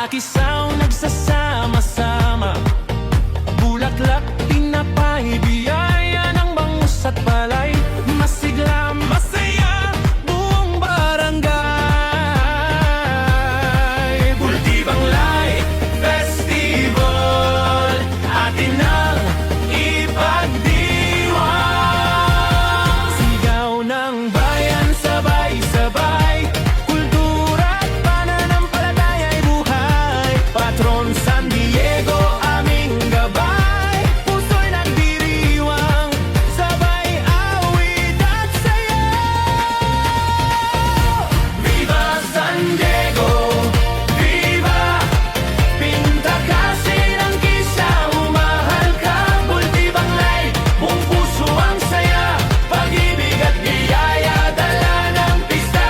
Kisaw nagsasama-sama, bulaklak, tinapay, biyaya ng bangus at palay. Masigla, masaya, buong barangay. Bultibanglay Festival, atin ang ipagdiwang. Sigaw ng bayan, sabay-sabay, kultura at pananampalataya ay buhay. Patron San Diego, aming gabay, puso'y nagdiriwang, sabay awit at sayaw. Viva San Diego! Viva! Pinta kasi ng kisa, umahal ka, Bultibanglay, buong puso ang saya, pag-ibig at biyaya, dala ng pista.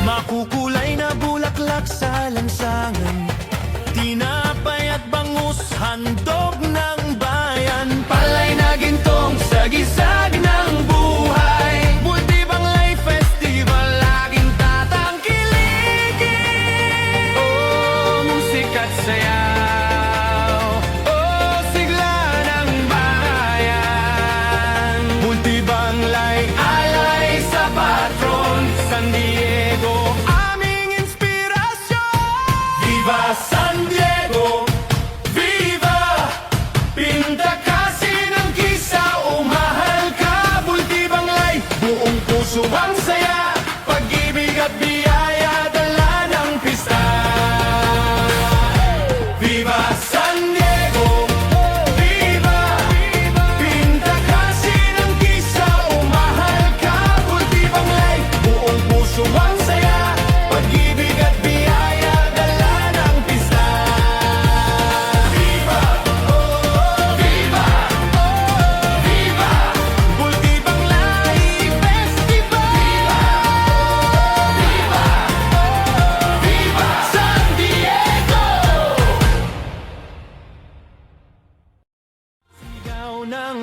Makukulay na bulaklak sa lansangan, tinapay at bangus, handog ng bayan. Palay na gintong sa gisag ng buhay. Bultibanglay Festival, laging tatangkilikin. Oh, musik at sayaw, oh, sigla ng bayan. Bultibanglay, alay sa patron San Diego, aming inspirasyon. Viva San Diego! Viva! Pinta kasi ng kisa, umahal ka, Bultibanglay, buong puso ang saya, pag-ibig at biyaya, dala ng pista. Viva San Diego! Viva! Pinta kasi ng kisa, umahal ka, Bultibanglay, buong puso ang saya, pag-ibig at biyaya, dala ng pista. Viva! Viva! Viva! Bultibanglay Festival! Viva! Viva! San Diego! Sigaw ng